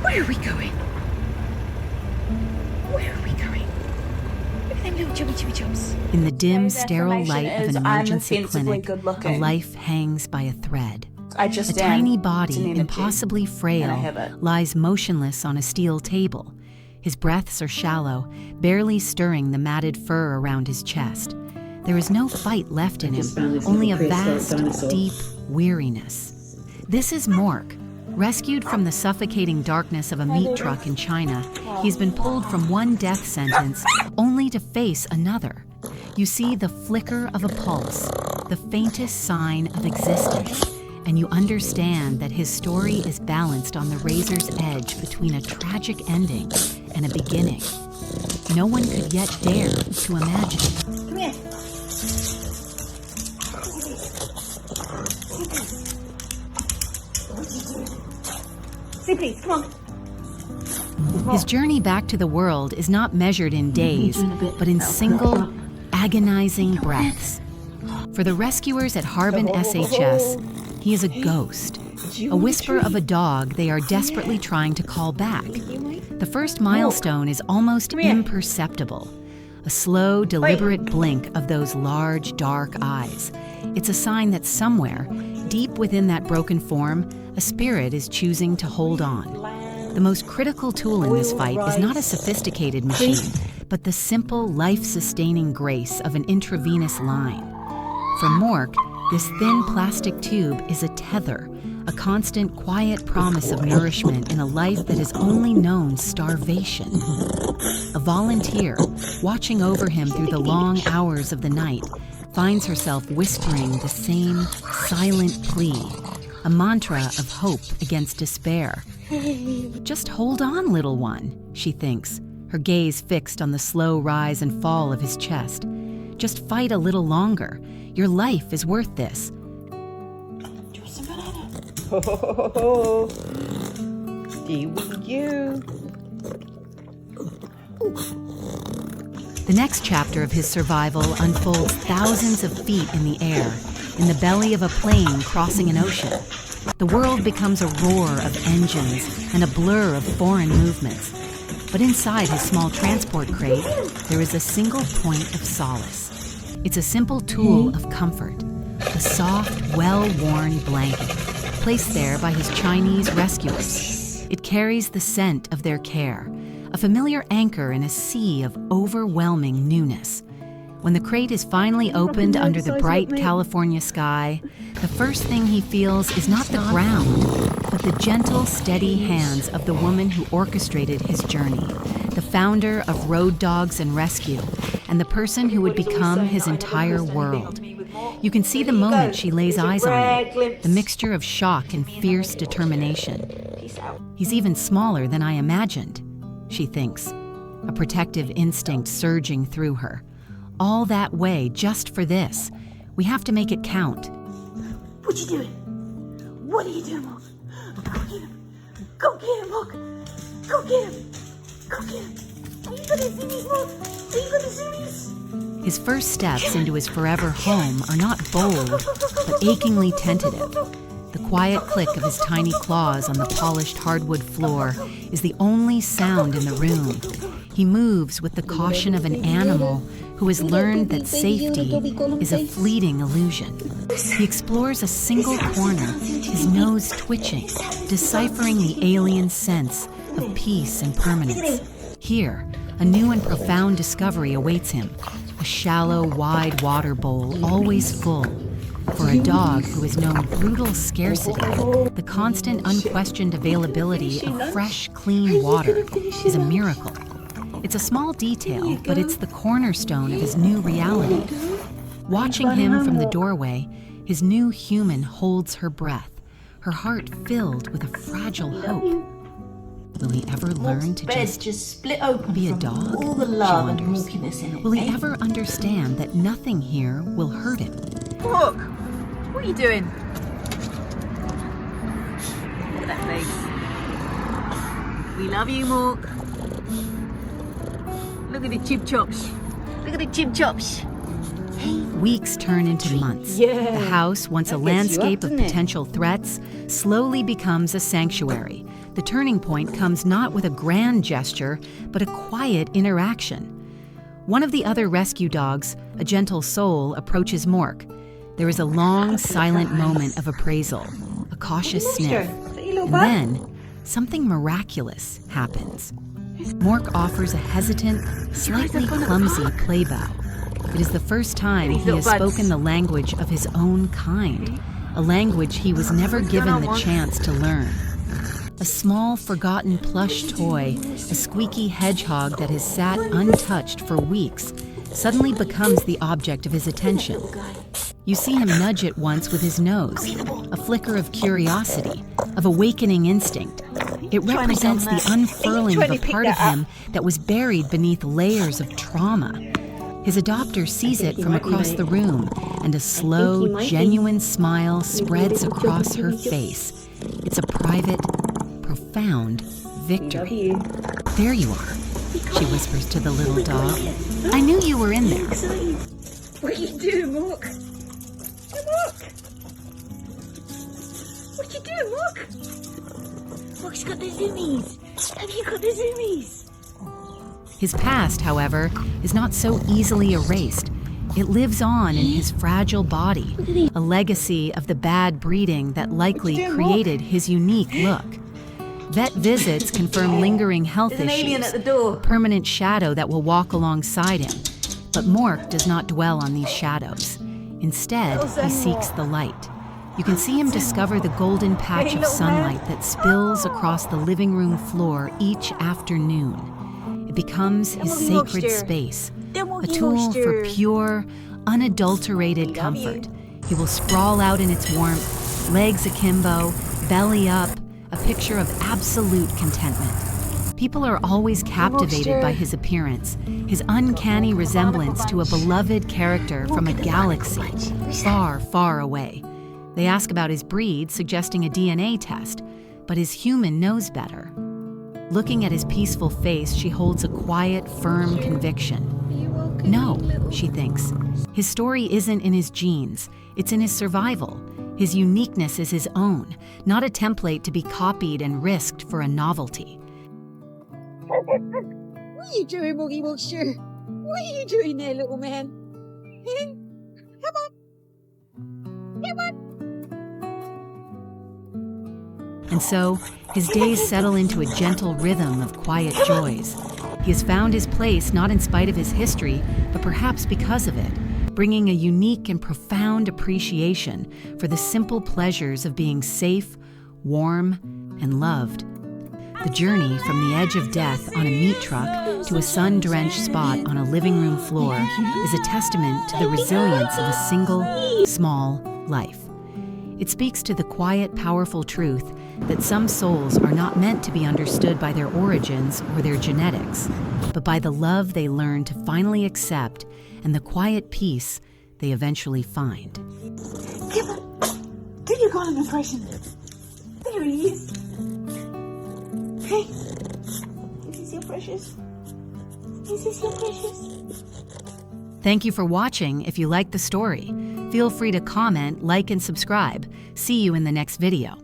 Where are we going? Where are we going? Look at them little chubby chubs. In the dim, Their sterile affirmation light of is, an "I'm emergency offensively clinic, a good-looking." life hangs by a thread. I just A am. tiny It's an body, energy. impossibly And I frail, have it. lies motionless on a steel table. His breaths are shallow, barely stirring the matted fur around his chest. There is no fight left in him, only a vast, deep weariness. This is Mork. Rescued from the suffocating darkness of a meat truck in China, he's been pulled from one death sentence only to face another. You see the flicker of a pulse, the faintest sign of existence, and you understand that his story is balanced on the razor's edge between a tragic ending and a beginning. No one could yet dare to imagine it. Come here. Sit, please. Come on. His journey back to the world is not measured in days, but in single, agonizing breaths. For the rescuers at Harbin SHS, he is a ghost, a whisper of a dog they are desperately trying to call back. The first milestone is almost imperceptible, a slow, deliberate blink of those large, dark eyes. It's a sign that somewhere, deep within that broken form, a spirit is choosing to hold on. The most critical tool in this fight is not a sophisticated machine, but the simple, life-sustaining grace of an intravenous line. For Mork, this thin plastic tube is a tether, a constant, quiet promise of nourishment in a life that has only known starvation. A volunteer, watching over him through the long hours of the night, finds herself whispering the same silent plea, a mantra of hope against despair. Just hold on, little one, she thinks, her gaze fixed on the slow rise and fall of his chest. Just fight a little longer. Your life is worth this. Oh, stay with you. The next chapter of his survival unfolds thousands of feet in the air, in the belly of a plane crossing an ocean. The world becomes a roar of engines and a blur of foreign movements. But inside his small transport crate, there is a single point of solace. It's a simple tool of comfort, a soft, well-worn blanket, placed there by his Chinese rescuers. It carries the scent of their care, a familiar anchor in a sea of overwhelming newness. When the crate is finally opened under the bright California sky, the first thing he feels is not the ground, but the gentle, steady hands of the woman who orchestrated his journey, the founder of Road Dogs and Rescue, and the person who would become his entire world. You can see the moment she lays eyes on him, the mixture of shock and fierce determination. He's even smaller than I imagined, she thinks, a protective instinct surging through her. All that way just for this. We have to make it count. What you doing? What are you doing, Mork? Go get him. Go get him, Mork. Go get him. Go get him. Are you gonna see these, Mork? Are you gonna see these? His first steps into his forever home are not bold, but achingly tentative. The quiet click of his tiny claws on the polished hardwood floor is the only sound in the room. He moves with the caution of an animal who has learned that safety is a fleeting illusion. He explores a single corner, his nose twitching, deciphering the alien sense of peace and permanence. Here, a new and profound discovery awaits him, a shallow, wide water bowl always full. For a dog who has known brutal scarcity, the constant, unquestioned availability of fresh, clean water is a miracle. It's a small detail, but it's the cornerstone of his new reality. Watching him from the doorway, his new human holds her breath, her heart filled with a fragile hope. Will he ever learn to just split open be a dog? all the She love and wonders. milkiness in it. Will he ever understand that nothing here will hurt him? Mork, what are you doing? Look at that face. We love you, Mork. Look at the chip chops. Look at the chip chops. Weeks turn into months. Yeah. The house, once a That gets you landscape up, of doesn't it? potential threats, slowly becomes a sanctuary, The turning point comes not with a grand gesture, but a quiet interaction. One of the other rescue dogs, a gentle soul, approaches Mork. There is a long, silent moment of appraisal, a cautious sniff, and then something miraculous happens. Mork offers a hesitant, slightly clumsy play bow. It is the first time he has spoken the language of his own kind, a language he was never given the chance to learn. A small, forgotten plush toy, a squeaky hedgehog that has sat untouched for weeks, suddenly becomes the object of his attention. You see him nudge it once with his nose, a flicker of curiosity, of awakening instinct. It represents the unfurling of a part of him that was buried beneath layers of trauma. His adopter sees it from across the room, and a slow, genuine smile spreads across her face. It's a private, profound victory. "There you are," she whispers to the little dog. "I knew you were in there." What are you doing, Mork? Hey, Mork! What you doing, Mork? Mork's got the zoomies. Have you got the zoomies? His past, however, is not so easily erased. It lives on in his fragile body, a legacy of the bad breeding that likely created his unique look. Vet visits confirm lingering health issues, a permanent shadow that will walk alongside him. But Mork does not dwell on these shadows. Instead, he seeks the light. You can see him discover the golden patch of sunlight that spills across the living room floor each afternoon. It becomes his sacred space, a tool for pure, unadulterated comfort. He will sprawl out in its warmth, legs akimbo, belly up, a picture of absolute contentment. People are always captivated by his appearance, his uncanny resemblance to a beloved character from a galaxy far, far away. They ask about his breed, suggesting a DNA test, but his human knows better. Looking at his peaceful face, she holds a quiet, firm conviction. No, she thinks. His story isn't in his genes, it's in his survival. His uniqueness is his own, not a template to be copied and risked for a novelty. What are you doing, Morky Monster? What are you doing there, little man? Come on. Come on. And so, his days settle into a gentle rhythm of quiet joys. He has found his place not in spite of his history, but perhaps because of it, bringing a unique and profound appreciation for the simple pleasures of being safe, warm, and loved. The journey from the edge of death on a meat truck to a sun-drenched spot on a living room floor is a testament to the resilience of a single, small life. It speaks to the quiet, powerful truth that some souls are not meant to be understood by their origins or their genetics, but by the love they learn to finally accept and the quiet peace they eventually find. Come on. Do your golem impression. There he is. Hey. Is this your precious? Is this your precious? Thank you for watching. If you liked the story, feel free to comment, like, and subscribe. See you in the next video.